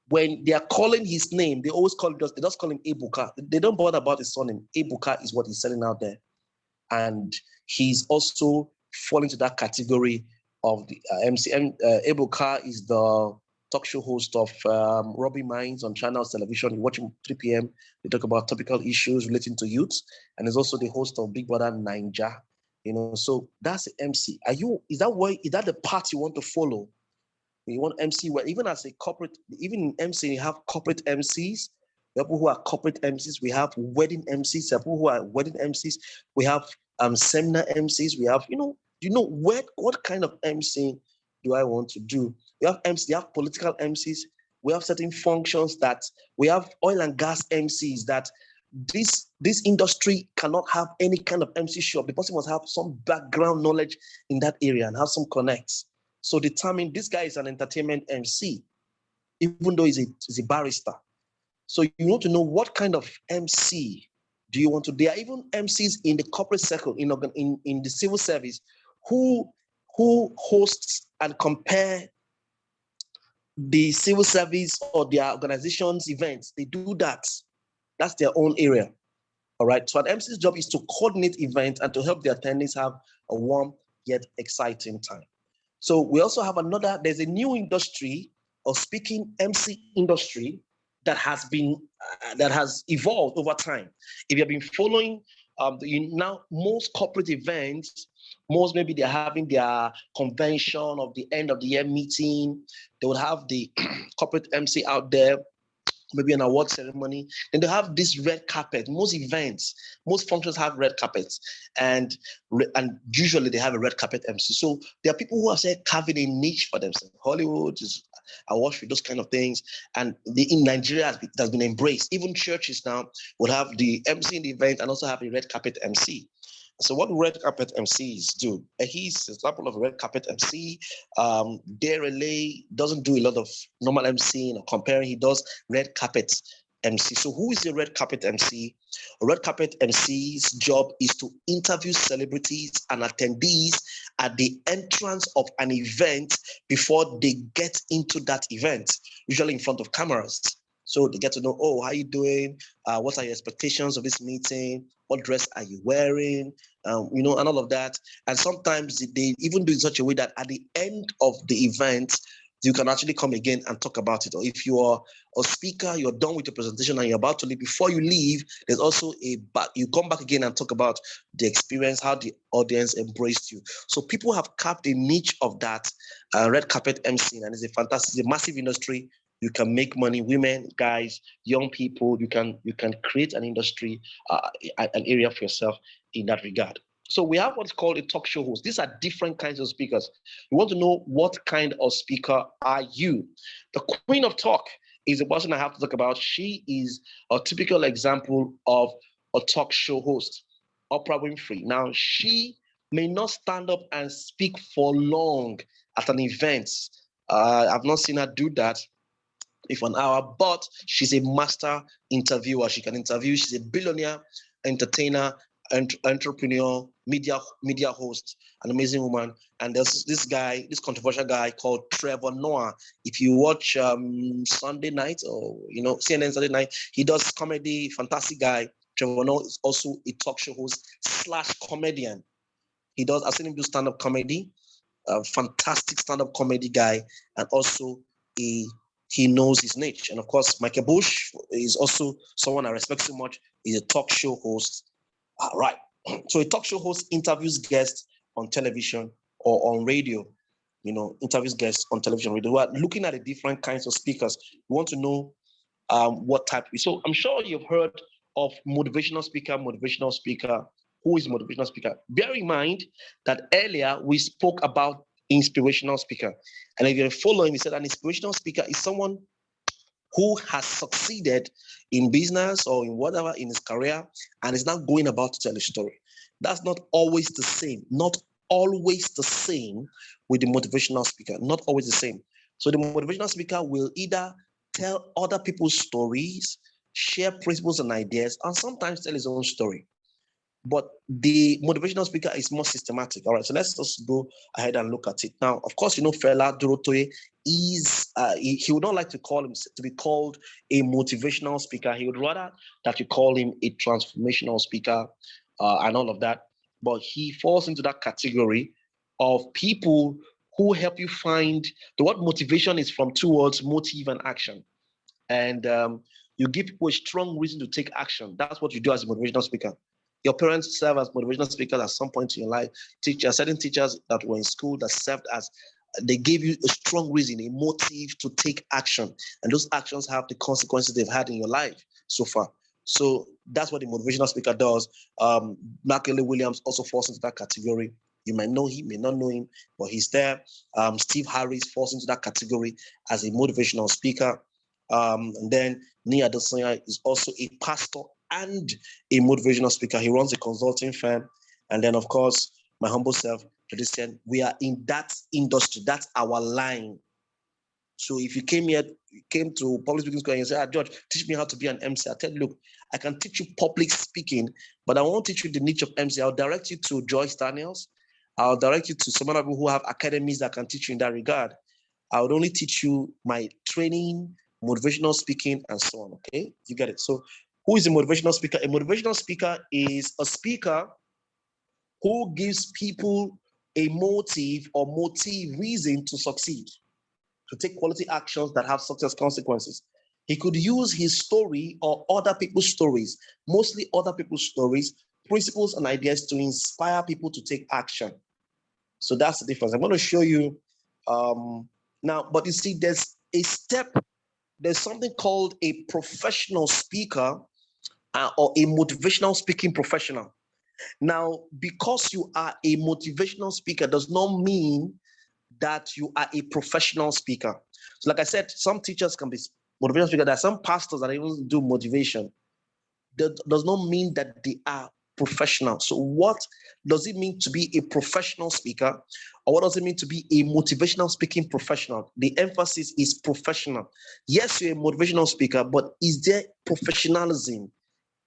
When they are calling his name, they just call him Ebuka. They don't bother about his surname. Ebuka is what he's selling out there. And he's also falling into that category of the MC. Ebuka is the talk show host of Robbie Minds on Channels Television. You watch him 3 p.m. They talk about topical issues relating to youth, and is also the host of Big Brother Ninja. So that's the MC. Is that the path you want to follow? You want MC where even as a corporate, even in MC, you have corporate MCs. People who are corporate MCs. We have wedding MCs. People who are wedding MCs. We have seminar MCs. We have, what kind of MC do I want to do? We have MCs, we have political MCs, we have certain functions that we have oil and gas MCs that this industry cannot have any kind of MC shop. The person must have some background knowledge in that area and have some connects. So determine this guy is an entertainment MC, even though he's a barrister. So you want to know what kind of MC do you want to? There are even MCs in the corporate circle, in the civil service, who hosts and compare the civil service or their organization's events. They do that. That's their own area. All right. So an MC's job is to coordinate events and to help the attendees have a warm yet exciting time. So we also have there's a new industry of speaking MC industry that has evolved over time. If you have been following now most corporate events, maybe they're having their convention of the end of the year meeting. They would have the corporate MC out there, maybe an award ceremony. Then they have this red carpet. Most events, most functions have red carpets, and usually they have a red carpet MC. So there are people who are carving a niche for themselves. Hollywood is awash with those kind of things, and in Nigeria it has been embraced. Even churches now will have the MC in the event and also have a red carpet MC. So what red carpet MCs do? He's an example of a red carpet MC. Derelay doesn't do a lot of normal MCing or comparing. He does red carpet MC. So who is a red carpet MC? A red carpet MC's job is to interview celebrities and attendees at the entrance of an event before they get into that event, usually in front of cameras. So they get to know, oh, how are you doing? What are your expectations of this meeting? What dress are you wearing? And all of that. And sometimes they even do it in such a way that at the end of the event, you can actually come again and talk about it. Or if you are a speaker, you're done with your presentation and you're about to leave, before you leave, there's also you come back again and talk about the experience, how the audience embraced you. So people have carved a niche of that red carpet emceeing, and it's a massive industry. You can make money, women, guys, young people. You can create an industry, an area for yourself in that regard. So we have what's called a talk show host. These are different kinds of speakers. You want to know what kind of speaker are you? The queen of talk is the person I have to talk about. She is a typical example of a talk show host, Oprah Winfrey. Now, she may not stand up and speak for long at an event. I've not seen her do that if an hour, but she's a master interviewer. She can interview. She's a billionaire, entertainer, entrepreneur, media host, an amazing woman. And there's this controversial guy called Trevor Noah. If you watch Sunday night or CNN Sunday night, he does comedy, fantastic guy. Trevor Noah is also a talk show host / comedian. I've seen him do stand-up comedy, a fantastic stand-up comedy guy, and also he knows his niche. And of course, Michael Bush is also someone I respect so much. He's a talk show host. All right. So a talk show host interviews guests on television or on radio, interviews guests on television, radio. We're looking at the different kinds of speakers. We want to know what type. So I'm sure you've heard of motivational speaker. Who is motivational speaker? Bear in mind that earlier we spoke about inspirational speaker. And if you're following, we said an inspirational speaker is someone who has succeeded in business or in whatever in his career and is now going about to tell a story. That's not always the same. Not always the same with the motivational speaker. Not always the same. So the motivational speaker will either tell other people's stories, share principles and ideas, and sometimes tell his own story. But the motivational speaker is more systematic. All right, so let's just go ahead and look at it. Now, of course, Fela Durotoye is, he would not like to be called a motivational speaker. He would rather that you call him a transformational speaker and all of that. But he falls into that category of people who help you find the word motivation is from two words, motive and action. And you give people a strong reason to take action. That's what you do as a motivational speaker. Your parents serve as motivational speakers at some point in your life. Certain teachers that were in school that served as, they gave you a strong reason, a motive to take action. And those actions have the consequences they've had in your life so far. So that's what the motivational speaker does. Mark L. Williams also falls into that category. You might know him, may not know him, but he's there. Steve Harris falls into that category as a motivational speaker. And then Nia Adesanya is also a pastor and a motivational speaker. He runs a consulting firm. And then, of course, my humble self, Tradition, we are in that industry. That's our line. So if you came to public speaking school and you say, George, teach me how to be an MC. I tell you, look, I can teach you public speaking, but I won't teach you the niche of MC. I'll direct you to Joyce Daniels. I'll direct you to some other people who have academies that can teach you in that regard. I would only teach you my training, motivational speaking, and so on, okay? You get it? So who is a motivational speaker? A motivational speaker is a speaker who gives people a motive reason to succeed, to take quality actions that have success consequences. He could use his story or other people's stories, mostly other people's stories, principles and ideas to inspire people to take action. So that's the difference. I'm going to show you now, but you see, there's something called a professional speaker or a motivational speaking professional. Now, because you are a motivational speaker does not mean that you are a professional speaker. So like I said, some teachers can be motivational speakers. There are some pastors that even do motivation. That does not mean that they are professional. So what does it mean to be a professional speaker? Or what does it mean to be a motivational speaking professional? The emphasis is professional. Yes, you're a motivational speaker, but is there professionalism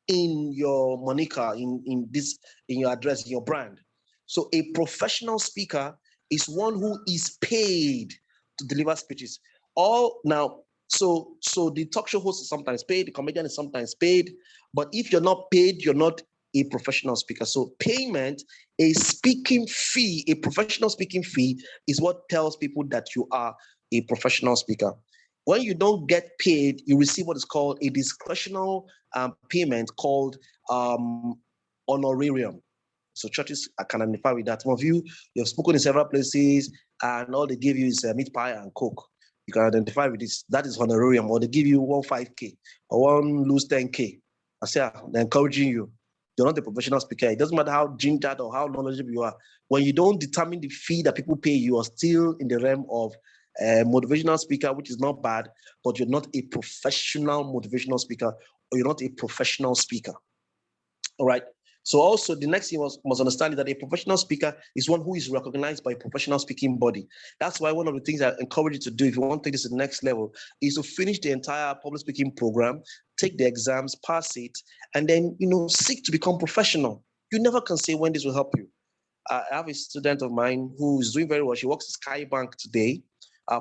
in your moniker, in your address, in your brand? So a professional speaker is one who is paid to deliver speeches. All now, so the talk show host is sometimes paid, the comedian is sometimes paid, but if you're not paid, you're not a professional speaker. So payment, a speaking fee, a professional speaking fee is what tells people that you are a professional speaker. When you don't get paid, you receive what is called a discretional payment called honorarium. So churches can identify with that. Some of you have spoken in several places, and all they give you is meat pie and coke. You can identify with this. That is honorarium, or they give you 5K or one lose 10K. I say, they're encouraging you. You're not a professional speaker. It doesn't matter how gingered or how knowledgeable you are. When you don't determine the fee that people pay, you are still in the realm of a motivational speaker, which is not bad, but you're not a professional motivational speaker, or you're not a professional speaker. All right. So also the next thing must understand is that a professional speaker is one who is recognized by a professional speaking body. That's why one of the things I encourage you to do if you want to take this to the next level is to finish the entire public speaking program, take the exams, pass it, and then seek to become professional. You never can say when this will help you. I have a student of mine who is doing very well. She works at Sky Bank today,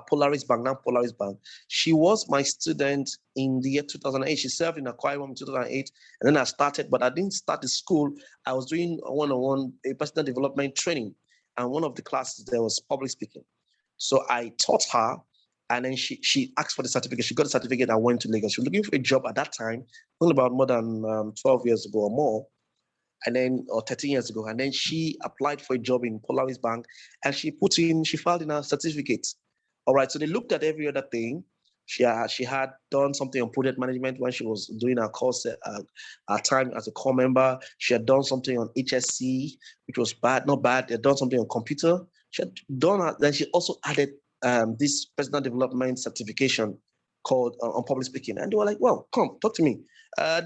Polaris Bank, now Polaris Bank. She was my student in the year 2008. She served in Akwa Ibom in 2008, and then I started, but I didn't start the school. I was doing one-on-one a personal development training, and one of the classes there was public speaking. So I taught her, and then she asked for the certificate. She got the certificate and went to Lagos. She was looking for a job at that time, only about more than 12 years ago or more. And then, or 13 years ago, and then she applied for a job in Polaris Bank, and she filed in her certificate. All right, so they looked at every other thing. She had done something on project management when she was doing her course, her time as a core member. She had done something on HSC, which was not bad. They had done something on computer. She had done, then she also added this personal development certification called on public speaking. And they were like, well, come, talk to me.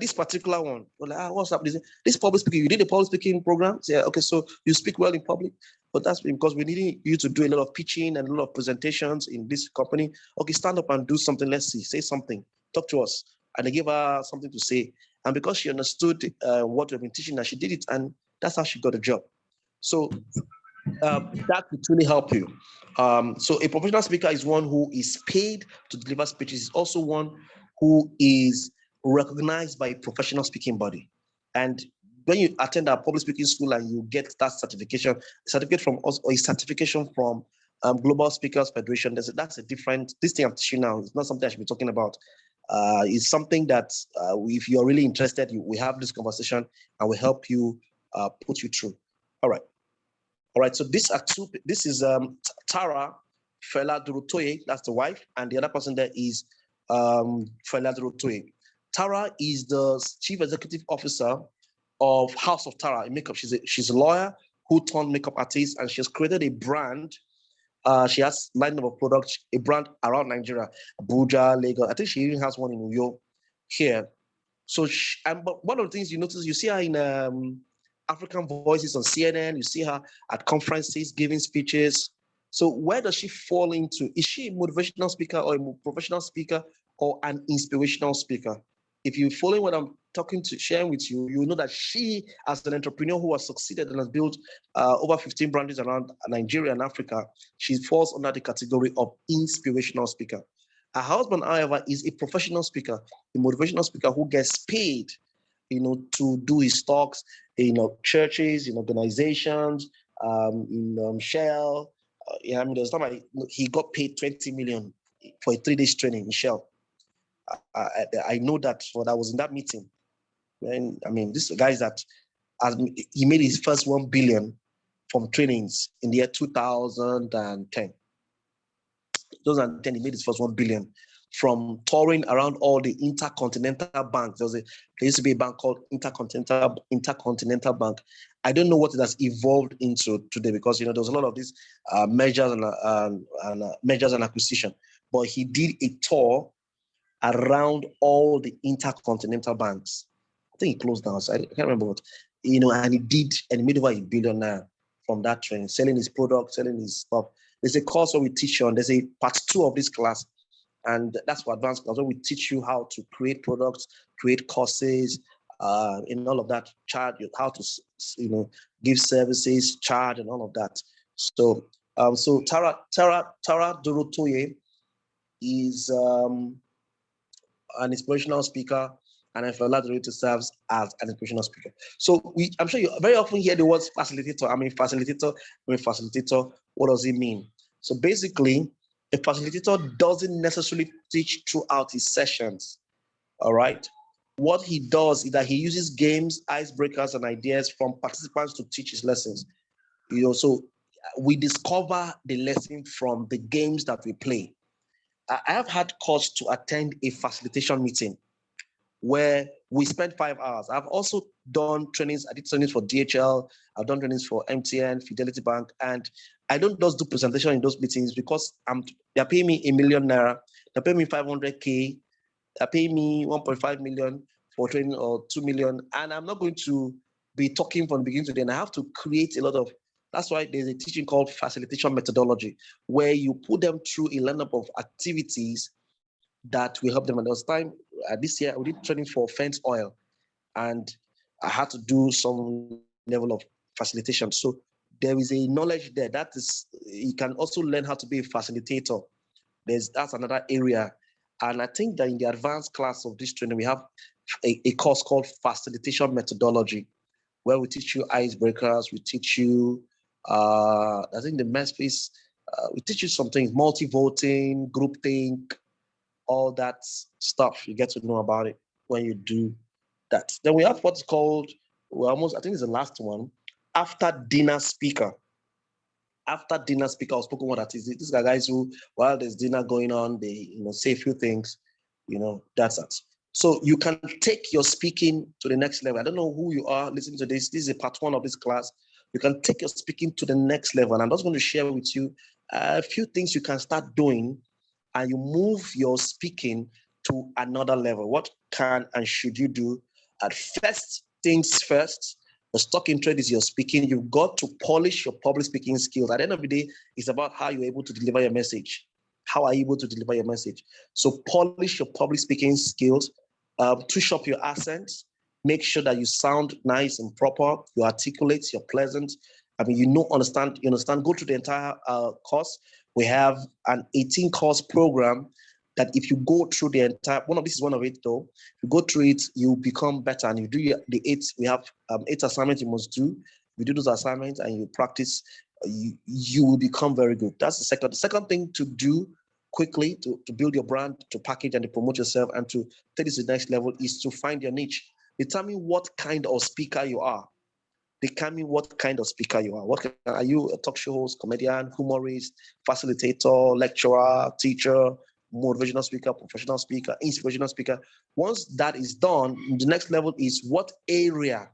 This particular one, well, like, what's up? This public speaking, you did a public speaking program? So, yeah, okay, so you speak well in public, but that's because we need you to do a lot of pitching and a lot of presentations in this company. Okay, stand up and do something. Let's see, say something, talk to us. And they gave her something to say. And because she understood what we've been teaching her, she did it, and that's how she got a job. So that would really help you. So a professional speaker is one who is paid to deliver speeches. Is also one who is recognized by a professional speaking body. And when you attend our public speaking school and you get that certification, a certificate from us or a certification from Global Speakers Federation, that's a different, this thing I'm teaching now is not something I should be talking about. It's something that if you're really interested, we have this conversation and we help you put you through. All right. All right, so this is Tara Fela Durotoye, that's the wife, and the other person there is Fela Durotoye. Tara is the chief executive officer of House of Tara in makeup. She's a lawyer who turned makeup artist, and she has created a brand. She has a line of products, a brand around Nigeria, Abuja, Lagos. I think she even has one in New York here. So, but one of the things you notice, you see her in African Voices on CNN. You see her at conferences giving speeches. So where does she fall into? Is she a motivational speaker or a professional speaker or an inspirational speaker? If you're following what I'm sharing with you, you know that she, as an entrepreneur who has succeeded and has built over 15 branches around Nigeria and Africa, she falls under the category of inspirational speaker. Her husband, however, is a professional speaker, a motivational speaker who gets paid to do his talks in churches, in organizations, in Shell. I mean, there's time he got paid 20 million for a 3-day training in Shell. I know that, for I was in that meeting. And I mean, this guy that he made his first 1 billion from trainings in the year 2010. 2010, he made his first 1 billion from touring around all the intercontinental banks. There used to be a bank called Intercontinental Bank. I don't know what it has evolved into today, because there's a lot of these mergers and acquisition. But he did a tour around all the intercontinental banks. I think he closed down, so I can't remember what. And he made over $1 billion now from that training, selling his products, selling his stuff. There's a course where we teach you, and there's a part 2 of this class. And that's for advanced class, where we teach you how to create products, create courses, in all of that, charge, how to, give services, charge, and all of that. So, so Tara Dorotoye is an inspirational speaker, and Fela Dorotoye serves as an inspirational speaker. So I'm sure you very often hear the words facilitator. Facilitator. What does it mean? So basically, a facilitator doesn't necessarily teach throughout his sessions. All right. What he does is that he uses games, icebreakers, and ideas from participants to teach his lessons. So we discover the lesson from the games that we play. I have had cause to attend a facilitation meeting where we spent 5 hours. I've also done trainings. I did trainings for DHL. I've done trainings for MTN, Fidelity Bank, and I don't just do presentation in those meetings because they're paying me ₦1 million. They're paying me 500K. They're paying me 1.5 million for training or 2 million, and I'm not going to be talking from the beginning to the end. I have to create a lot of. That's why there's a teaching called facilitation methodology, where you put them through a lineup of activities that will help them. And there was time this year we did training for fence oil, and I had to do some level of facilitation. So there is a knowledge there. That is, you can also learn how to be a facilitator. That's another area. And I think that in the advanced class of this training, we have a course called facilitation methodology, where we teach you icebreakers, we teach you, I think the math piece, we teach you some things, multi-voting, groupthink, all that stuff. You get to know about it when you do that. Then we have what's called, I think it's the last one, after dinner speaker. After dinner speaker, I've spoken what that is. These are guys who, while there's dinner going on, they say a few things, that's it. So you can take your speaking to the next level. I don't know who you are listening to this. This is a part 1 of this class. You can take your speaking to the next level. And I'm just going to share with you a few things you can start doing, and you move your speaking to another level. What can and should you do? At first things first, the stock in trade is your speaking. You've got to polish your public speaking skills. At the end of the day, it's about how you're able to deliver your message. How are you able to deliver your message? So polish your public speaking skills, touch up your accents, make sure that you sound nice and proper, you articulate, you're pleasant. You understand, go through the entire course. We have an 18-course program that if you go through the entire, this is one of it though, if you go through it, you become better, and you do the 8, we have 8 assignments you must do. You do those assignments and you practice, you will become very good. That's the second. The second thing to do quickly to build your brand, to package and to promote yourself and to take this to the next level is to find your niche. Determine what kind of speaker you are. What kind of speaker you are. Are you a talk show host, comedian, humorist, facilitator, lecturer, teacher, motivational speaker, professional speaker, inspirational speaker? Once that is done, the next level is what area?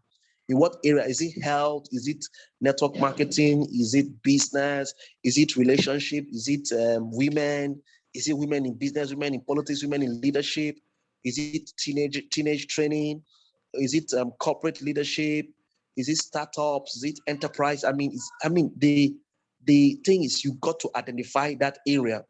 In what area? Is it health? Is it network marketing? Is it business? Is it relationship? Is it women? Is it women in business, women in politics, women in leadership? Is it teenage training? Is it corporate leadership? Is it startups? Is it enterprise? The thing is, you got to identify that area.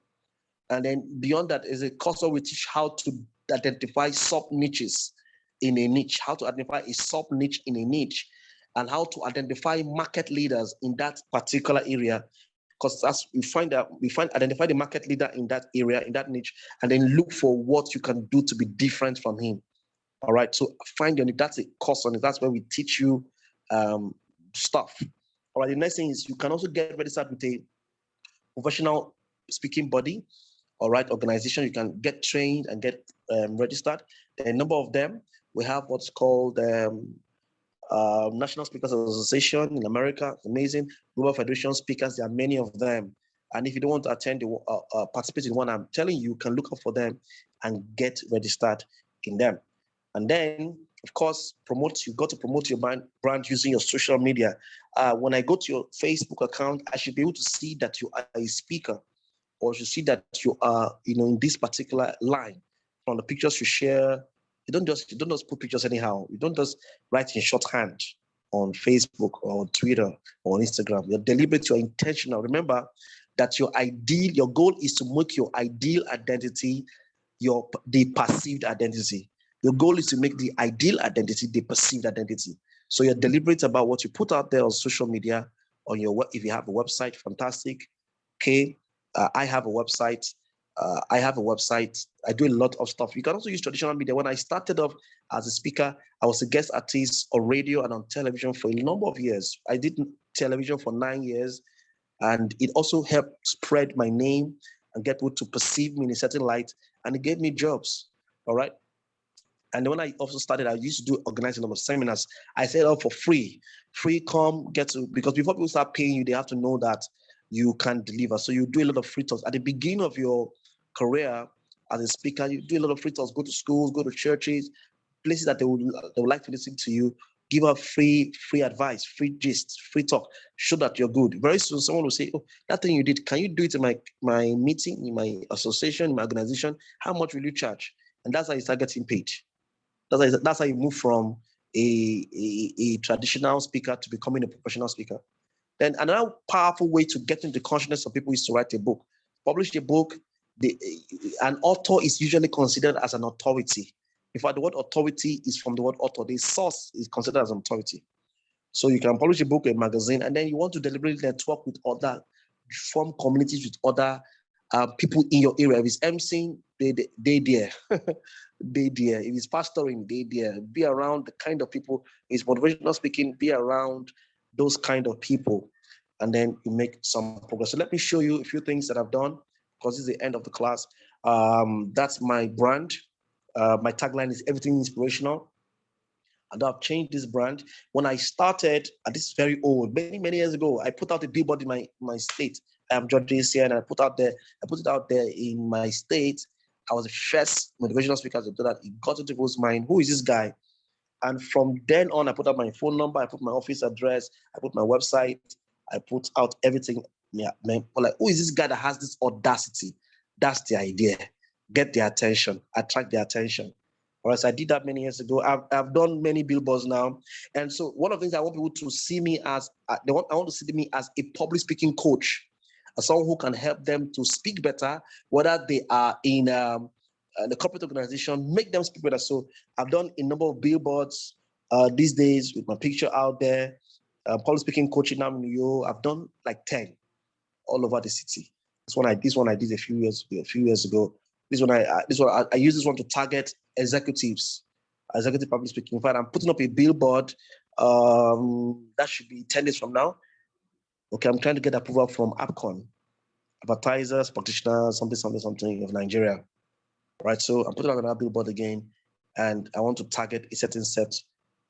And then beyond that is a course where we teach how to identify sub niches in a niche, how to identify a sub niche in a niche, and how to identify market leaders in that particular area. Because as we identify the market leader in that area, in that niche, and then look for what you can do to be different from him. All right. So find your niche. That's a course on it. That's where we teach you stuff. All right. The next thing is you can also get registered with a professional speaking body. All right, organization. You can get trained and get registered. There are a number of them. We have what's called National Speakers Association in America. It's amazing. Global Federation Speakers. There are many of them. And if you don't want to attend, participate in one, I'm telling you, you can look up for them and get registered in them. And then, of course, you got to promote your brand using your social media. When I go to your Facebook account, I should be able to see that you are a speaker, or you see that you are, in this particular line. From the pictures you share, you don't just put pictures anyhow. You don't just write in shorthand on Facebook or Twitter or on Instagram. You're deliberate, you're intentional. Remember that your goal is to make your ideal identity the perceived identity. Your goal is to make the ideal identity the perceived identity. So you're deliberate about what you put out there on social media, on your if you have a website, fantastic. Okay, I have a website. I have a website. I do a lot of stuff. You can also use traditional media. When I started off as a speaker, I was a guest artist on radio and on television for a number of years. I did television for 9 years, and it also helped spread my name and get people to perceive me in a certain light, and it gave me jobs. All right. And when I also started, I used to do organizing a number of seminars. I set up for free. Free, come, get to, because before people start paying you, they have to know that you can deliver. So you do a lot of free talks. At the beginning of your career as a speaker, you do a lot of free talks, go to schools, go to churches, places that they would like to listen to you, give out free advice, free gist, free talk, show that you're good. Very soon someone will say, oh, that thing you did, can you do it in my meeting, in my association, in my organization? How much will you charge? And that's how you start getting paid. That's how you move from a traditional speaker to becoming a professional speaker. Then another powerful way to get into the consciousness of people is to write a book. Publish a book. An author is usually considered as an authority. In fact, the word authority is from the word author. The source is considered as an authority. So you can publish a book, a magazine, and then you want to deliberately network with other, form communities with other people in your area. If it's emceeing, they there. They there. If it's pastoring, they there. Be around the kind of people. If it's motivational speaking, be around those kind of people, and then you make some progress. So let me show you a few things that I've done, because it's the end of the class. That's my brand. My tagline is everything inspirational. And I've changed this brand. When I started, and this is very old, many years ago, I put out a billboard in my state. I am George JC, and I put it out there in my state. I was the first motivational speaker to do that. It got into people's mind. Who is this guy? And from then on, I put out my phone number, I put my office address, I put my website, I put out everything. Yeah, man, like, who is this guy that has this audacity? That's the idea. Get their attention, attract their attention. All right, so I did that many years ago. I've done many billboards now. And so one of the things I want people to see me as, I want to see me as a public speaking coach, as someone who can help them to speak better, whether they are in the corporate organization, make them speak better. So I've done a number of billboards these days with my picture out there. Public speaking coaching now in New York. I've done like 10 all over the city. This one I did a few years ago. This one I use this one to target executives, executive public speaking. In fact, I'm putting up a billboard that should be 10 days from now. Okay, I'm trying to get approval from APCON, advertisers, practitioners, something of Nigeria. Right, so I'm putting on another billboard again, and I want to target a certain set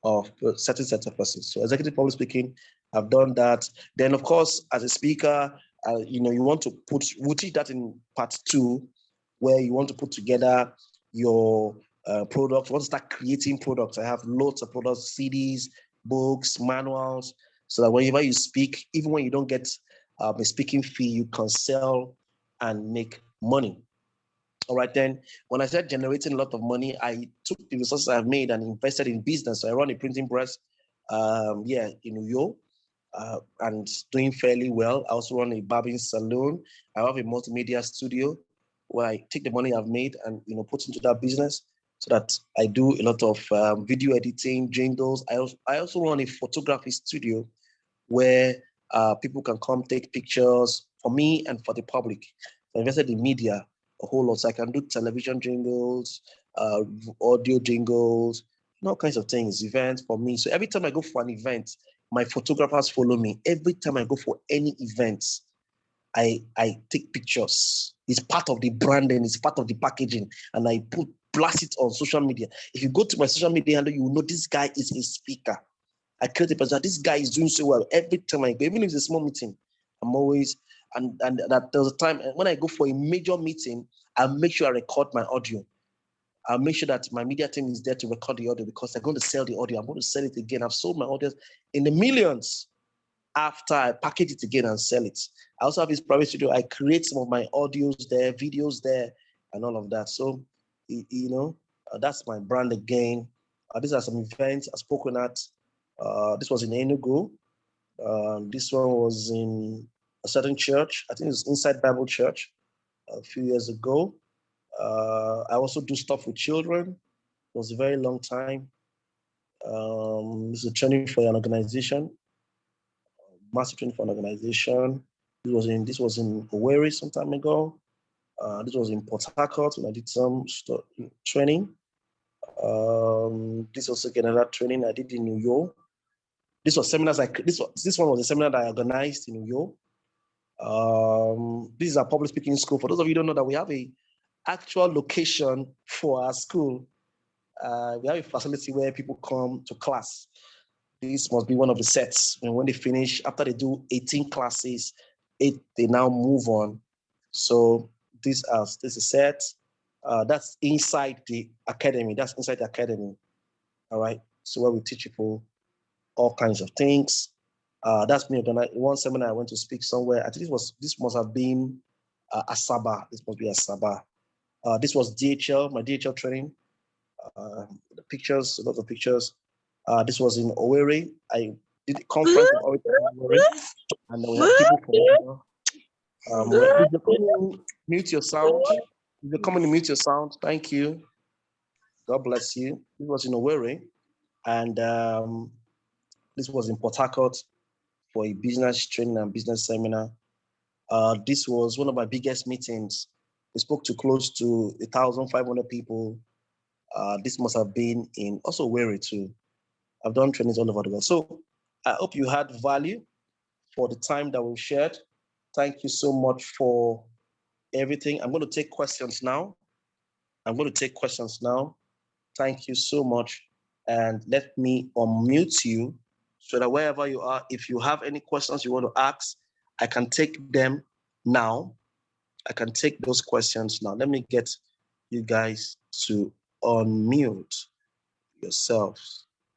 of persons. So executive public speaking, I've done that. Then, of course, as a speaker, you want to we'll teach that in part 2, where you want to put together your products. You want to start creating products. I have loads of products, CDs, books, manuals, so that whenever you speak, even when you don't get a speaking fee, you can sell and make money. All right, then when I started generating a lot of money, I took the resources I've made and invested in business. So I run a printing press, in New York, and doing fairly well. I also run a barbering salon. I have a multimedia studio where I take the money I've made and put into that business, so that I do a lot of video editing, jingles. I also run a photography studio where people can come take pictures for me and for the public. I invested in media a whole lot. So I can do television jingles, audio jingles, all kinds of things, events for me. So every time I go for an event, my photographers follow me. Every time I go for any events, I take pictures. It's part of the branding, it's part of the packaging, and I blast it on social media. If you go to my social media handle, you will know this guy is a speaker. I create a person. This guy is doing so well. Every time I go, even if it's a small meeting, I'm always, and that there's a time when I go for a major meeting, I make sure I record my audio. I'll make sure that my media team is there to record the audio, because they're going to sell the audio. I'm going to sell it again. I've sold my audio in the millions after I package it again and sell it. I also have this private studio. I create some of my audios there, videos there, and all of that. So, that's my brand again. These are some events I've spoken at. This was in Enugu. This one was in a certain church. I think it's Inside Bible Church a few years ago. I also do stuff with children. was a very long time. This is a training for an organization, massive training for an organization. This was in Owerri some time ago. This was in Port Harcourt when I did some training. This was again another training I did in New York. This was seminars this one was a seminar that I organized in New York. This is our public speaking school. For those of you who don't know that we have a actual location for our school. We have a facility where people come to class. This must be one of the sets. And when they finish, after they do 18 classes, they now move on. So this is a set. That's inside the academy. That's inside the academy. All right. So where we teach people all kinds of things. That's me. One seminar I went to speak somewhere. I think this must have been Asaba. This must be Asaba. This was DHL, my DHL training. The pictures, a lot of pictures. This was in Owerri. I did a conference in Owerri, and we had people from. Mute your sound. If you're coming to mute your sound, thank you. God bless you. This was in Owerri, and this was in Port Harcourt for a business training and business seminar. This was one of my biggest meetings. We spoke to close to 1,500 people. This must have been in also Owerri too. I've done trainings all over the world. So I hope you had value for the time that we shared. Thank you so much for everything. I'm going to take questions now. Thank you so much. And let me unmute you so that wherever you are, if you have any questions you want to ask, I can take them now. I can take those questions now. Let me get you guys to unmute yourselves.